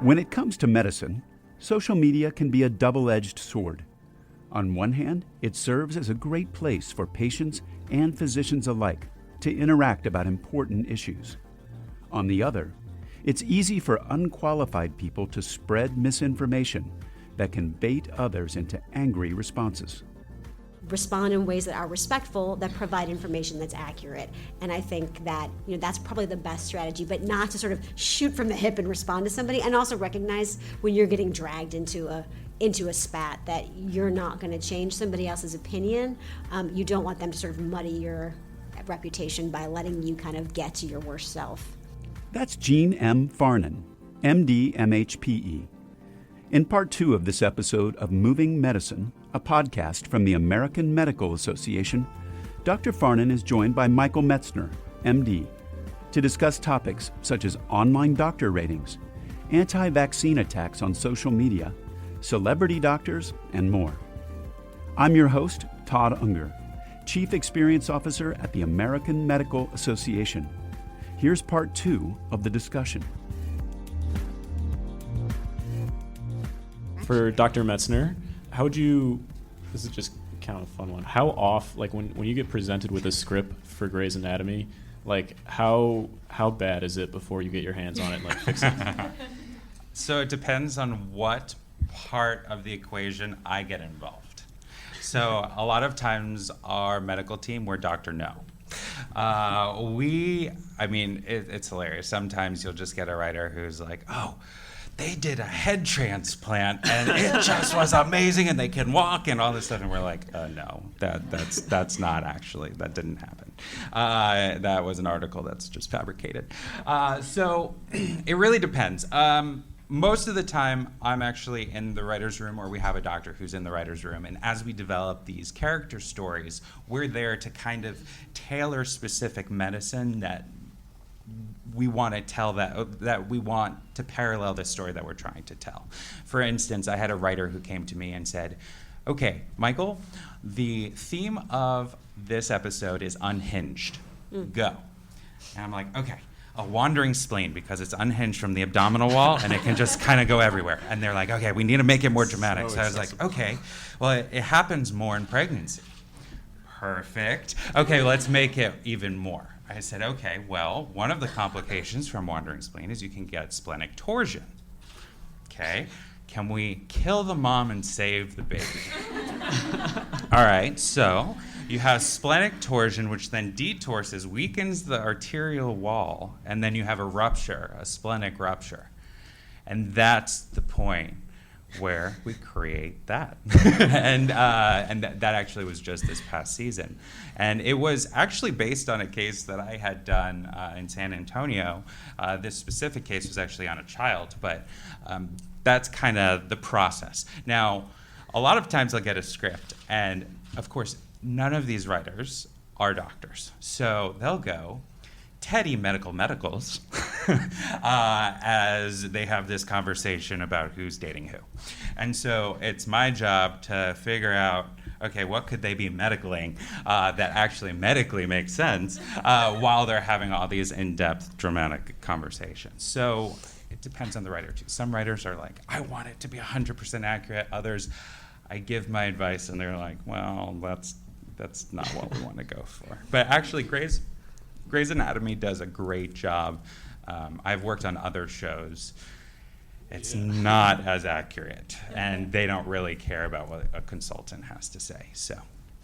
When it comes to medicine, social media can be a double-edged sword. On one hand, it serves as a great place for patients and physicians alike to interact about important issues. On the other, it's easy for unqualified people to spread misinformation that can bait others into angry responses. Respond in ways that are respectful, that provide information that's accurate. And I think that that's probably the best strategy, but not to sort of shoot from the hip and respond to somebody, and also recognize when you're getting dragged into a spat that you're not going to change somebody else's opinion. You don't want them to sort of muddy your reputation by letting you kind of get to your worst self. That's Jean M. Farnan, MD, MHPE. In part 2 of this episode of Moving Medicine, a podcast from the American Medical Association, Dr. Farnan is joined by Michael Metzner, MD, to discuss topics such as online doctor ratings, anti-vaccine attacks on social media, celebrity doctors, and more. I'm your host, Todd Unger, Chief Experience Officer at the American Medical Association. Here's part 2 of the discussion. For Dr. Metzner, how would you, this is just kind of a fun one, how off, like when you get presented with a script for Grey's Anatomy, like how bad is it before you get your hands on it, like fix it? So it depends on what part of the equation I get involved. So a lot of times our medical team, we're Dr. No. It's hilarious. Sometimes you'll just get a writer who's like, oh, they did a head transplant and it just was amazing and they can walk and all this stuff. And we're like, no, that's not actually, that didn't happen. That was an article that's just fabricated. So it really depends. Most of the time, I'm actually in the writer's room, or we have a doctor who's in the writer's room. And as we develop these character stories, we're there to kind of tailor specific medicine that we want to tell, that we want to parallel the story that we're trying to tell. For instance, I had a writer who came to me and said, okay, Michael, the theme of this episode is unhinged. Go. And I'm like, okay. A wandering spleen, because it's unhinged from the abdominal wall and it can just kind of go everywhere. And they're like, okay, we need to make it more dramatic. So I was like, okay, well, it happens more in pregnancy. Perfect. Okay, let's make it even more. I said, okay, well, one of the complications from wandering spleen is you can get splenic torsion. Okay, can we kill the mom and save the baby? All right, so you have splenic torsion, which then detorses, weakens the arterial wall, and then you have a rupture, a splenic rupture. And that's the point where we create that. and that actually was just this past season. And it was actually based on a case that I had done in San Antonio. This specific case was actually on a child, but that's kind of the process. Now, a lot of times I'll get a script, and of course, none of these writers are doctors. So they'll go, Teddy Medicals, as they have this conversation about who's dating who. And so it's my job to figure out, okay, what could they be medicaling that actually medically makes sense while they're having all these in-depth dramatic conversations. So it depends on the writer too. Some writers are like, I want it to be 100% accurate. Others, I give my advice and they're like, well, that's not what we want to go for. But actually, Grey's Anatomy does a great job. I've worked on other shows. It's not as accurate, and they don't really care about what a consultant has to say. So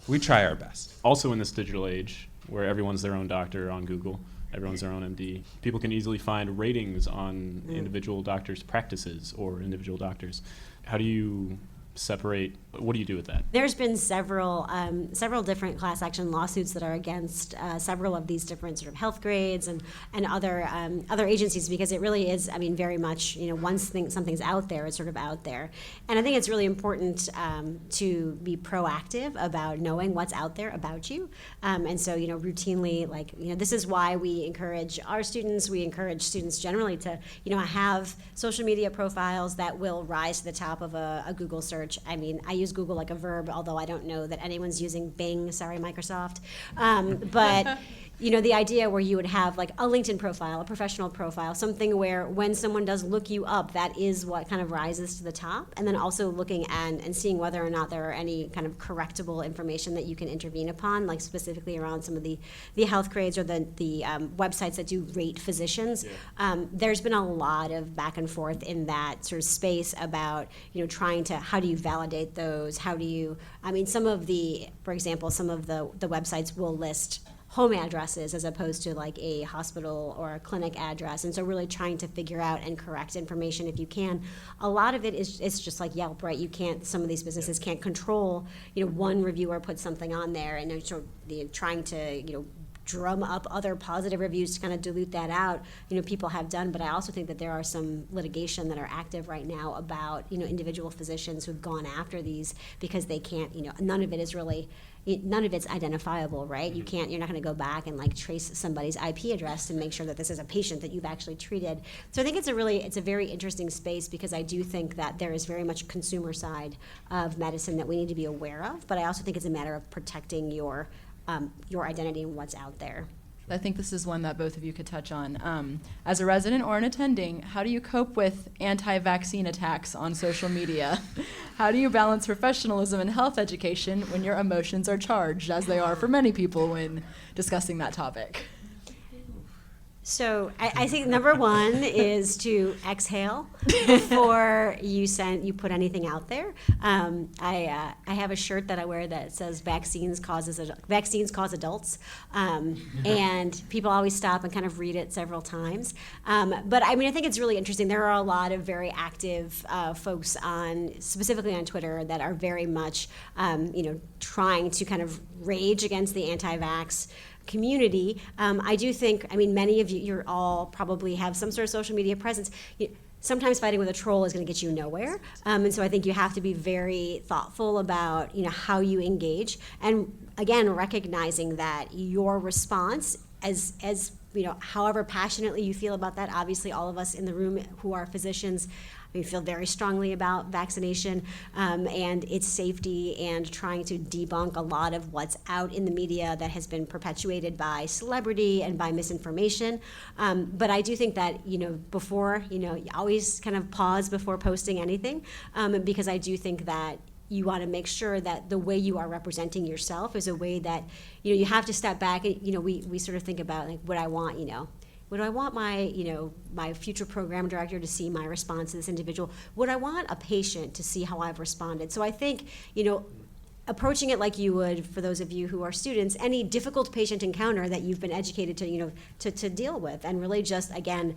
we try our best. Also in this digital age, where everyone's their own doctor on Google, everyone's their own MD, people can easily find ratings on individual doctors' practices or individual doctors. How do you separate? What do you do with that? There's been several different class action lawsuits that are against several of these different sort of health grades and other agencies, because it really is, very much, once something's out there, it's sort of out there. And I think it's really important to be proactive about knowing what's out there about you. And so, routinely, this is why we encourage our students, we encourage students generally to, have social media profiles that will rise to the top of a Google search. I use Google like a verb, although I don't know that anyone's using Bing. Sorry, Microsoft. But the idea where you would have like a LinkedIn profile, a professional profile, something where when someone does look you up, that is what kind of rises to the top. And then also looking at and seeing whether or not there are any kind of correctable information that you can intervene upon, like specifically around some of the health grades or the websites that do rate physicians. There's been a lot of back and forth in that sort of space about, trying to, how do you validate those? How do you, for example, some of the websites will list home addresses as opposed to like a hospital or a clinic address. And so really trying to figure out and correct information if you can. A lot of it is, it's just like Yelp, right? You can't, some of these businesses can't control, one reviewer puts something on there and they're trying to, drum up other positive reviews to kind of dilute that out, people have done. But I also think that there are some litigation that are active right now about, individual physicians who've gone after these because they can't, none of it's identifiable, right? You're not going to go back and like trace somebody's IP address to make sure that this is a patient that you've actually treated. So I think it's a very interesting space because I do think that there is very much a consumer side of medicine that we need to be aware of, but I also think it's a matter of protecting your identity and what's out there. I think this is one that both of you could touch on. As a resident or an attending, how do you cope with anti-vaccine attacks on social media? How do you balance professionalism and health education when your emotions are charged, as they are for many people when discussing that topic? So I think number one is to exhale before you put anything out there. I have a shirt that I wear that says vaccines cause adults, and people always stop and kind of read it several times. But I think it's really interesting. There are a lot of very active folks specifically on Twitter that are very much trying to kind of rage against the anti-vax community. I do think, many of you all probably have some sort of social media presence. Sometimes fighting with a troll is going to get you nowhere. And so I think you have to be very thoughtful about, how you engage. And again, recognizing that your response as however passionately you feel about that, obviously all of us in the room who are physicians, we feel very strongly about vaccination and its safety and trying to debunk a lot of what's out in the media that has been perpetuated by celebrity and by misinformation. But I do think that, before, you always kind of pause before posting anything because I do think that you want to make sure that the way you are representing yourself is a way that, you have to step back. We sort of think about like what I want, would I want my future program director to see my response to this individual? Would I want a patient to see how I've responded? So I think, approaching it like you would, for those of you who are students, any difficult patient encounter that you've been educated to deal with, and really just, again,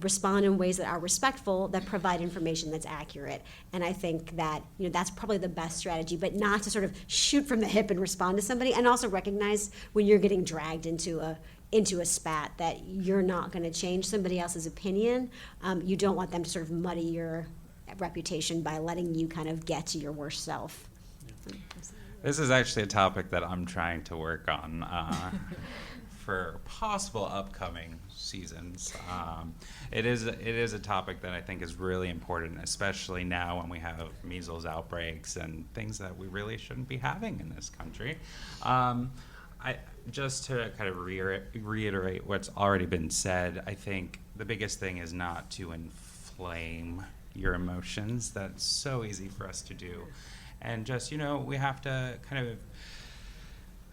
respond in ways that are respectful, that provide information that's accurate. And I think that, that's probably the best strategy, but not to sort of shoot from the hip and respond to somebody, and also recognize when you're getting dragged into a spat that you're not going to change somebody else's opinion. You don't want them to sort of muddy your reputation by letting you kind of get to your worst self. This is actually a topic that I'm trying to work on for possible upcoming seasons. It is a topic that I think is really important, especially now when we have measles outbreaks and things that we really shouldn't be having in this country. Just to kind of reiterate what's already been said, I think the biggest thing is not to inflame your emotions. That's so easy for us to do. And just, we have to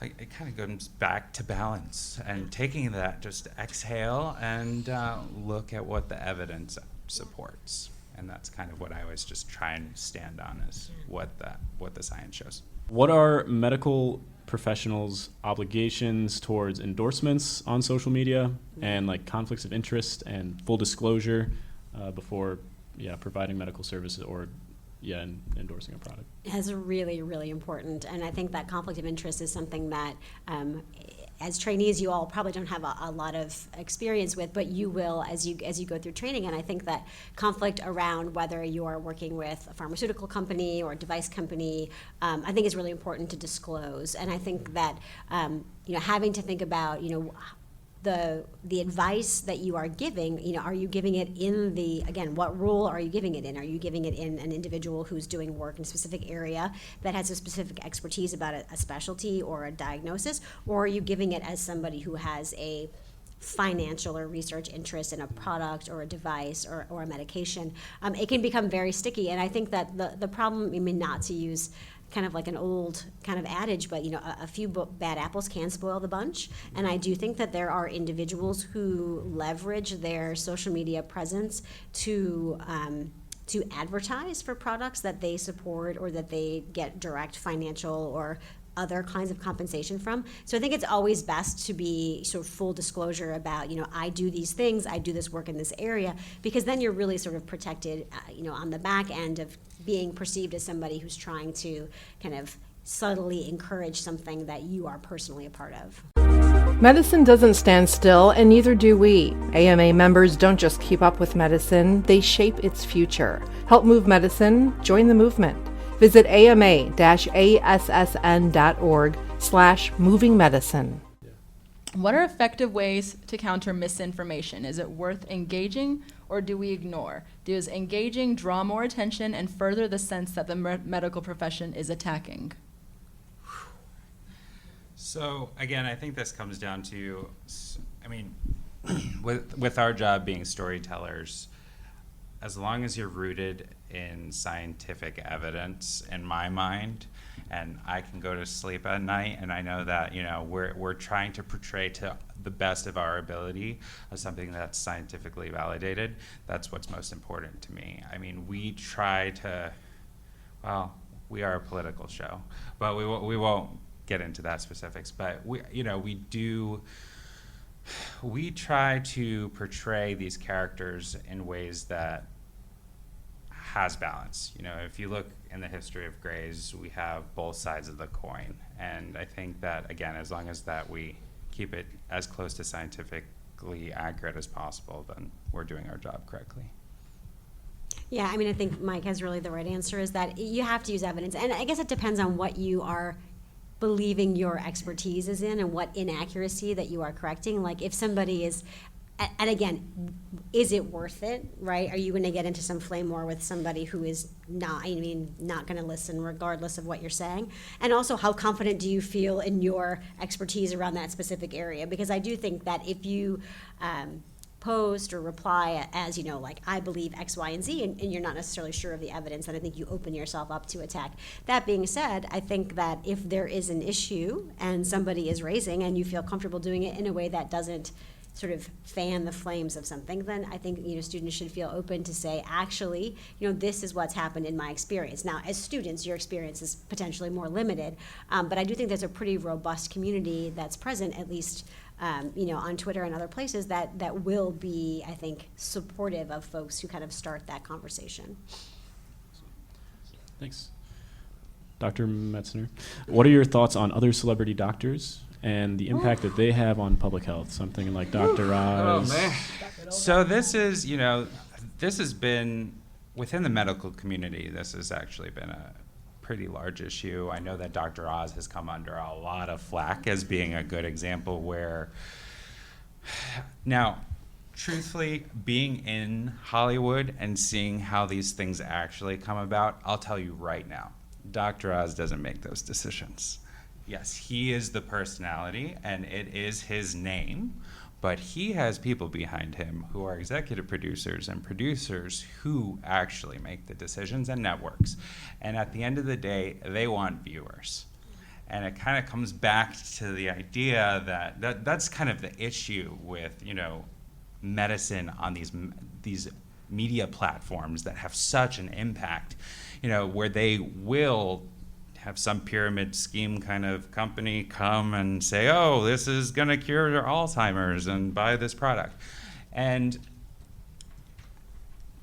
it kind of goes back to balance and taking that, just exhale and look at what the evidence supports. And that's kind of what I always just try and stand on, is what the science shows. What are medical professionals' obligations towards endorsements on social media and like conflicts of interest and full disclosure before providing medical services or endorsing a product? That's really, really important. And I think that conflict of interest is something that as trainees you all probably don't have a lot of experience with, but you will as you go through training. And I think that conflict around whether you're working with a pharmaceutical company or a device company, I think is really important to disclose. And I think that having to think about the advice that you are giving, are you giving it in again, what role are you giving it in? Are you giving it in an individual who's doing work in a specific area that has a specific expertise about a specialty or a diagnosis, or are you giving it as somebody who has a financial or research interest in a product or a device or a medication? It can become very sticky, and I think that the problem, not to use kind of like an old kind of adage, but a few bad apples can spoil the bunch. And I do think that there are individuals who leverage their social media presence to advertise for products that they support or that they get direct financial or other kinds of compensation from. So I think it's always best to be sort of full disclosure about, I do these things, I do this work in this area, because then you're really sort of protected, on the back end of being perceived as somebody who's trying to kind of subtly encourage something that you are personally a part of. Medicine doesn't stand still, and neither do we. AMA members don't just keep up with medicine, they shape its future. Help move medicine, join the movement. Visit ama-assn.org/movingmedicine. What are effective ways to counter misinformation? Is it worth engaging, or do we ignore? Does engaging draw more attention and further the sense that the medical profession is attacking? So again, I think this comes down to, with our job being storytellers, as long as you're rooted in scientific evidence, in my mind, and I can go to sleep at night and I know that we're trying to portray to the best of our ability of something that's scientifically validated, that's what's most important to me. We try to, we are a political show, but we won't get into that specifics. But we try to portray these characters in ways that has balance. If you look in the history of Grey's, we have both sides of the coin. And I think that, again, as long as that we keep it as close to scientifically accurate as possible, then we're doing our job correctly. Yeah, I think Mike has really the right answer, is that you have to use evidence. And I guess it depends on what you are believing your expertise is in and what inaccuracy that you are correcting. Like if somebody is, and again, is it worth it, right? Are you going to get into some flame war with somebody who is not going to listen regardless of what you're saying? And also, how confident do you feel in your expertise around that specific area? Because I do think that if you post or reply as, like, I believe X, Y, and Z, and you're not necessarily sure of the evidence, then I think you open yourself up to attack. That being said, I think that if there is an issue and somebody is raising and you feel comfortable doing it in a way that doesn't sort of fan the flames of something, then I think students should feel open to say, actually, this is what's happened in my experience. Now, as students, your experience is potentially more limited, but I do think there's a pretty robust community that's present, at least on Twitter and other places, that will be, I think, supportive of folks who kind of start that conversation. Thanks. Dr. Metzner, what are your thoughts on other celebrity doctors and the impact that they have on public health? Something like Dr. Oz. Oh, man. So this is, this has been, within the medical community, this has actually been a pretty large issue. I know that Dr. Oz has come under a lot of flack as being a good example where, now, truthfully, being in Hollywood and seeing how these things actually come about, I'll tell you right now, Dr. Oz doesn't make those decisions. Yes, he is the personality, and it is his name, but he has people behind him who are executive producers and producers who actually make the decisions, and networks. And at the end of the day, they want viewers. And it kind of comes back to the idea that's kind of the issue with, medicine on these media platforms that have such an impact, where they will have some pyramid scheme kind of company come and say, oh, this is going to cure your Alzheimer's and buy this product. And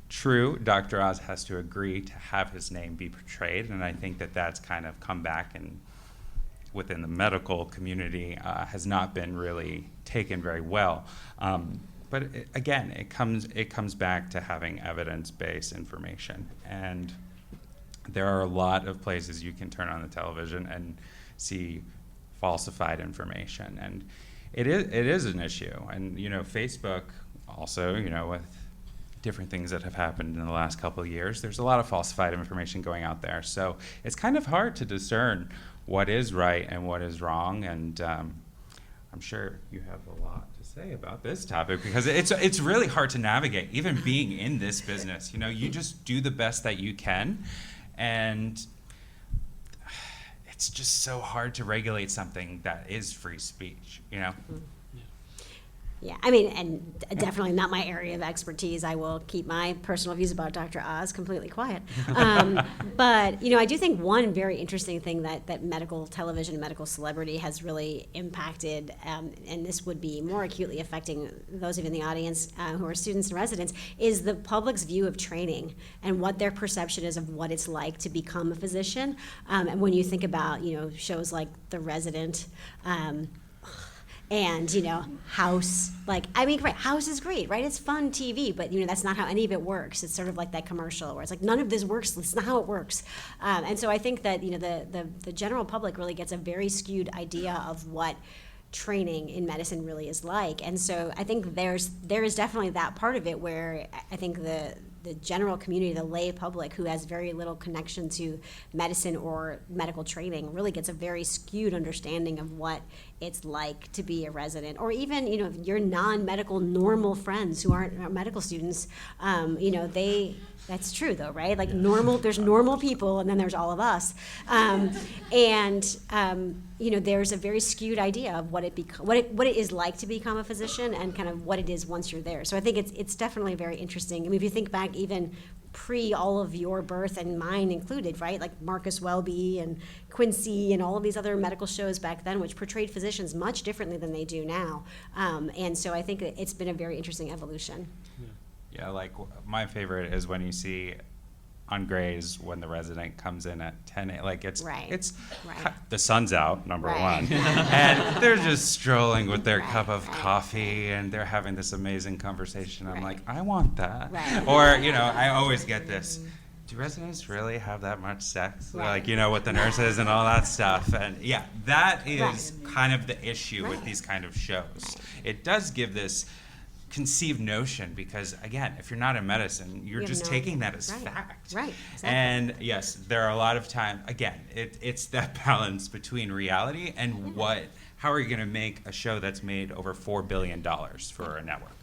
true, Dr. Oz has to agree to have his name be portrayed, and I think that that's kind of come back and within the medical community has not been really taken very well. But again, it comes back to having evidence-based information. And there are a lot of places you can turn on the television and see falsified information. And it is an issue. And, Facebook also, with different things that have happened in the last couple of years, there's a lot of falsified information going out there. So it's kind of hard to discern what is right and what is wrong. And I'm sure you have a lot to say about this topic, because it's really hard to navigate, even being in this business. You just do the best that you can, and it's just so hard to regulate something that is free speech. Yeah, I mean, and definitely not my area of expertise. I will keep my personal views about Dr. Oz completely quiet. But, I do think one very interesting thing that medical television and medical celebrity has really impacted, and this would be more acutely affecting those of you in the audience who are students and residents, is the public's view of training and what their perception is of what it's like to become a physician. And when you think about, shows like The Resident, and House, House is great, right? It's fun TV, but that's not how any of it works. It's sort of like that commercial where it's like, none of this works. That's not how it works. And so I think that the general public really gets a very skewed idea of what training in medicine really is like. And so I think there is definitely that part of it where I think the general community, the lay public who has very little connection to medicine or medical training, really gets a very skewed understanding of what it's like to be a resident, or even your non-medical normal friends who aren't medical students. That's true though, right? Like there's normal people, and then there's all of us, there's a very skewed idea of what it is like to become a physician, and kind of what it is once you're there. So I think it's definitely very interesting. I mean, if you think back even pre all of your birth and mine included, right? Like Marcus Welby and Quincy and all of these other medical shows back then, which portrayed physicians much differently than they do now. And so I think it's been a very interesting evolution. Yeah, like my favorite is when you see on Grey's when The Resident comes in at 10 a.m. Like it's the sun's out, number one, and they're just strolling with their cup of coffee, and they're having this amazing conversation. I'm like, I want that. Or I always get this. Do residents really have that much sex? Like, with the nurses and all that stuff. And yeah, that is kind of the issue with these kind of shows. It does give this conceived notion, because again, if you're not in medicine, you're just taking that as fact. Right. Exactly. And yes, there are a lot of times, again, it's that balance between reality and how are you going to make a show that's made over $4 billion for a network?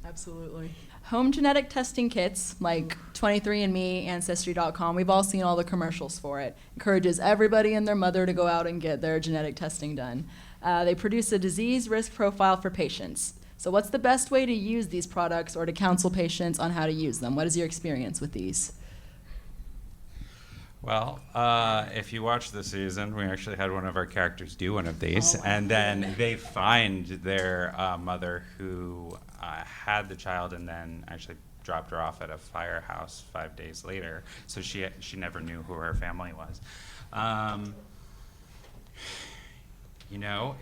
Absolutely. Home genetic testing kits like 23andMe, Ancestry.com, we've all seen all the commercials for it. Encourages everybody and their mother to go out and get their genetic testing done. They produce a disease risk profile for patients. So what's the best way to use these products or to counsel patients on how to use them? What is your experience with these? Well, if you watch the season, we actually had one of our characters do one of these, and then they find their mother who had the child and then actually dropped her off at a firehouse 5 days later, so she never knew who her family was.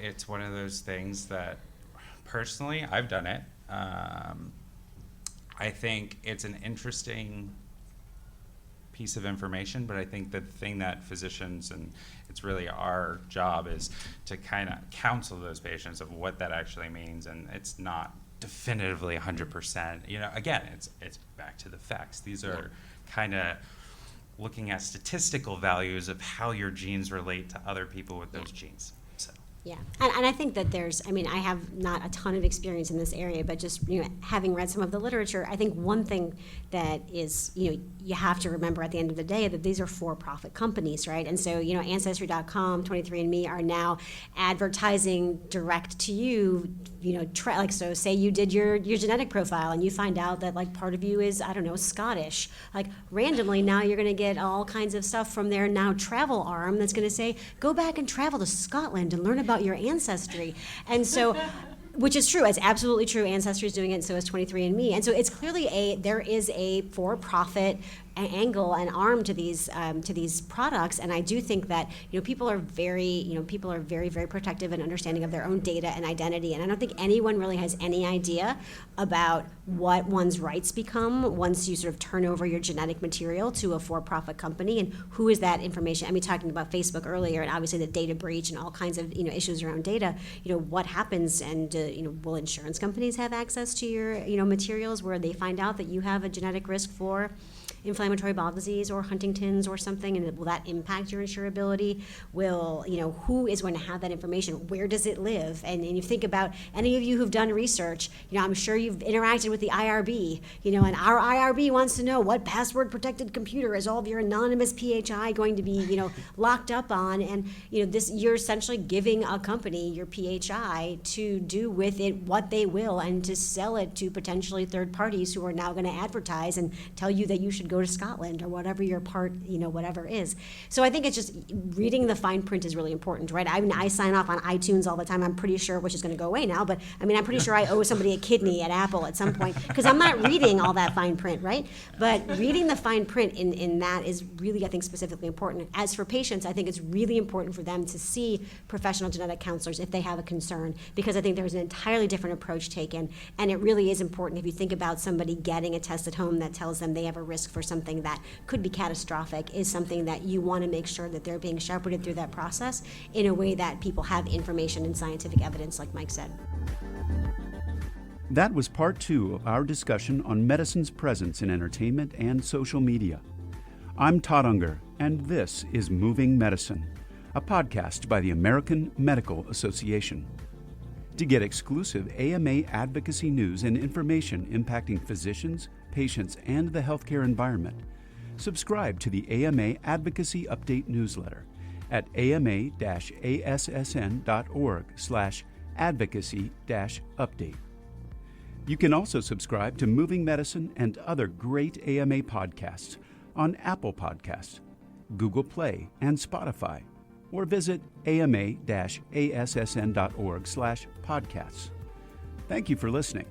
It's one of those things that personally, I've done it. I think it's an interesting piece of information, but I think the thing that physicians, and it's really our job, is to kind of counsel those patients of what that actually means, and it's not definitively 100%. Again, it's back to the facts. These are kind of looking at statistical values of how your genes relate to other people with those genes. Yeah, and I think that I have not a ton of experience in this area, but just, having read some of the literature, I think one thing that is, you have to remember at the end of the day that these are for-profit companies, right? And so, Ancestry.com, 23andMe are now advertising direct to you, so say you did your genetic profile and you find out that part of you is, Scottish. Randomly now you're going to get all kinds of stuff from their now travel arm that's going to say, go back and travel to Scotland and learn about your ancestry. And so, which is true, it's absolutely true. Ancestry is doing it, and so is 23andMe. And so it's clearly there is a for-profit angle and arm to these products. And I do think that people are very very protective and understanding of their own data and identity. And I don't think anyone really has any idea about what one's rights become once you sort of turn over your genetic material to a for-profit company, and who is that information. I mean, talking about Facebook earlier, and obviously the data breach and all kinds of issues around data. What happens, and will insurance companies have access to your materials where they find out that you have a genetic risk for inflammatory bowel disease or Huntington's or something, and will that impact your insurability? Who is going to have that information? Where does it live? And you think about any of you who've done research, I'm sure you've interacted with the IRB, and our IRB wants to know what password protected computer is all of your anonymous PHI going to be, locked up on. And, you're essentially giving a company your PHI to do with it what they will, and to sell it to potentially third parties who are now going to advertise and tell you that you should go to Scotland or whatever your part, whatever is. So I think it's just reading the fine print is really important, right? I sign off on iTunes all the time, I'm pretty sure, which is going to go away now, but I'm pretty sure I owe somebody a kidney at Apple at some point, because I'm not reading all that fine print, right? But reading the fine print in that is really, I think, specifically important. As for patients, I think it's really important for them to see professional genetic counselors if they have a concern, because I think there's an entirely different approach taken, and it really is important if you think about somebody getting a test at home that tells them they have a risk for something that could be catastrophic, is something that you want to make sure that they're being shepherded through that process in a way that people have information and scientific evidence, like Mike said. That was part 2 of our discussion on medicine's presence in entertainment and social media. I'm Todd Unger, and this is Moving Medicine, a podcast by the American Medical Association. To get exclusive AMA advocacy news and information impacting physicians, patients, and the healthcare environment, subscribe to the AMA Advocacy Update newsletter at ama-assn.org/advocacy-update. You can also subscribe to Moving Medicine and other great AMA podcasts on Apple Podcasts, Google Play, and Spotify, or visit ama-assn.org/podcasts. Thank you for listening.